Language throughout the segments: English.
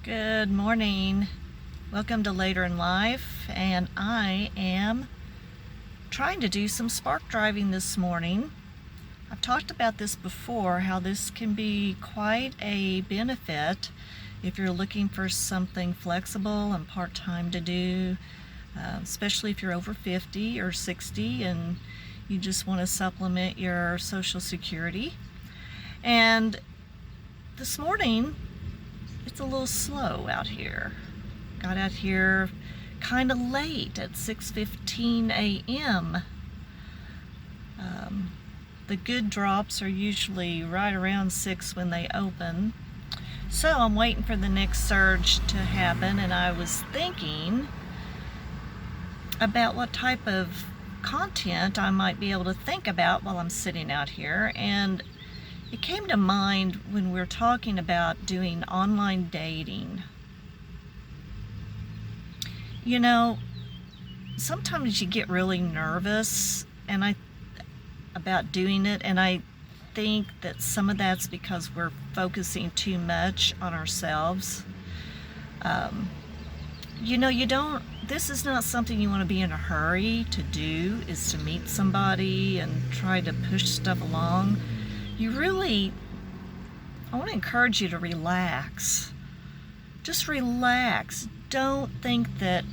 Good morning. Welcome to Later in Life, and I am trying to do some spark driving this morning. I've talked about this before, how this can be quite a benefit if you're looking for something flexible and part-time to do, especially if you're over 50 or 60 and you just want to supplement your Social Security. And this morning, it's a little slow out here. Got out here kind of late at 6:15 a.m. The good drops are usually right around 6 when they open. So I'm waiting for the next surge to happen, and I was thinking about what type of content I might be able to think about while I'm sitting out here. And it came to mind when we're talking about doing online dating. You know, sometimes you get really nervous about doing it, and I think that some of that's because we're focusing too much on ourselves. This is not something you want to be in a hurry to do, is to meet somebody and try to push stuff along. I want to encourage you to relax. Just relax. Don't think that,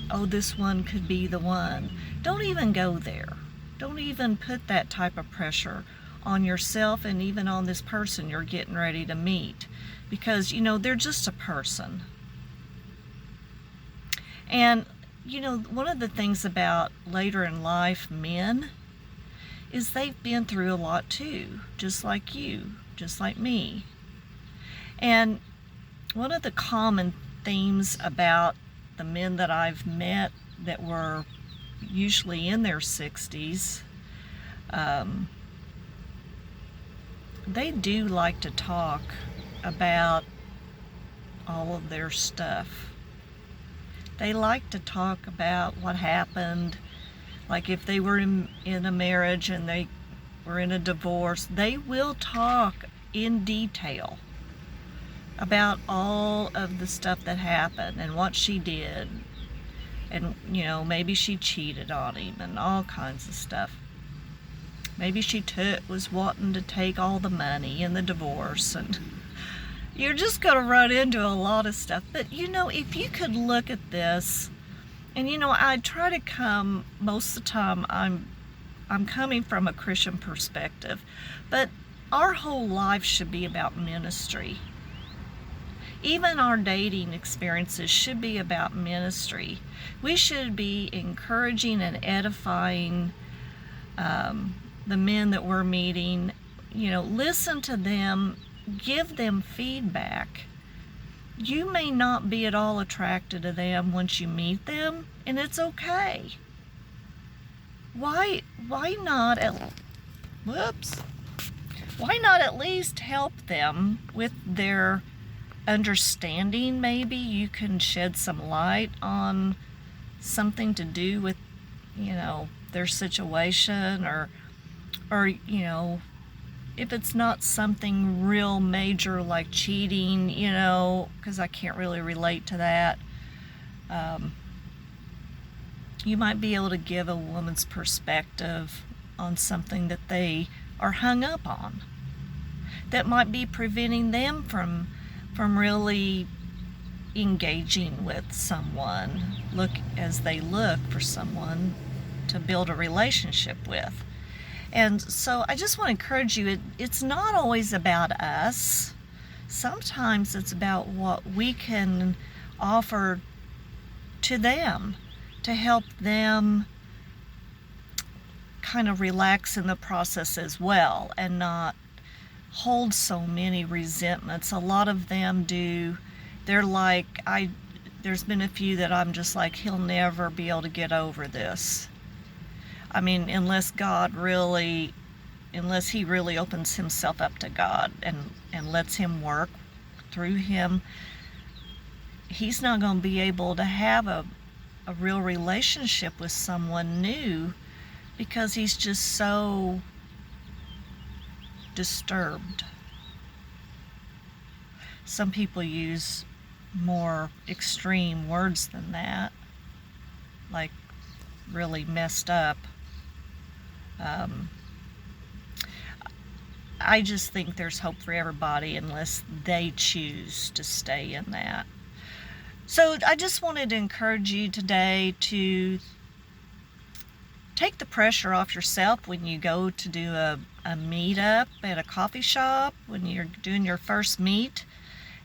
oh, this one could be the one. Don't even go there. Don't even put that type of pressure on yourself and even on this person you're getting ready to meet, because, they're just a person. And, one of the things about later in life men is they've been through a lot too, just like you, just like me. And one of the common themes about the men that I've met that were usually in their 60s, they do like to talk about all of their stuff. They like to talk about what happened. Like if they were in a marriage and they were in a divorce, they will talk in detail about all of the stuff that happened and what she did. And, maybe she cheated on him and all kinds of stuff. Maybe she was wanting to take all the money in the divorce, and you're just going to run into a lot of stuff. But, if you could look at this, and, I try to come, most of the time I'm coming from a Christian perspective, but our whole life should be about ministry. Even our dating experiences should be about ministry. We should be encouraging and edifying the men that we're meeting. Listen to them, give them feedback. You may not be at all attracted to them once you meet them, and it's okay. Why not Why not at least help them with their understanding? Maybe you can shed some light on something to do with, their situation, or if it's not something real major like cheating, because I can't really relate to that. You might be able to give a woman's perspective on something that they are hung up on that might be preventing them from really engaging with someone, as they look for someone to build a relationship with. And so I just want to encourage you, it's not always about us. Sometimes it's about what we can offer to them to help them kind of relax in the process as well and not hold so many resentments. A lot of them do. They're like, there's been a few that I'm just like, he'll never be able to get over this. I mean, unless he really opens himself up to God and lets him work through him, he's not going to be able to have a real relationship with someone new, because he's just so disturbed. Some people use more extreme words than that, like really messed up. I just think there's hope for everybody unless they choose to stay in that. So I just wanted to encourage you today to take the pressure off yourself when you go to do a meetup at a coffee shop, when you're doing your first meet,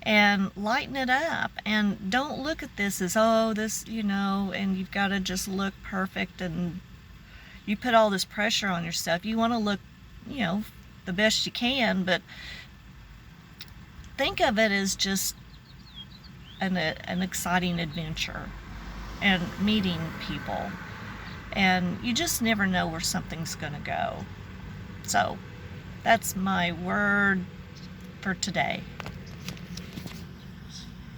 and lighten it up. And don't look at this as, oh, this, and you've got to just look perfect, and you put all this pressure on yourself. You want to look, the best you can, but think of it as just an exciting adventure and meeting people. And you just never know where something's going to go. So that's my word for today.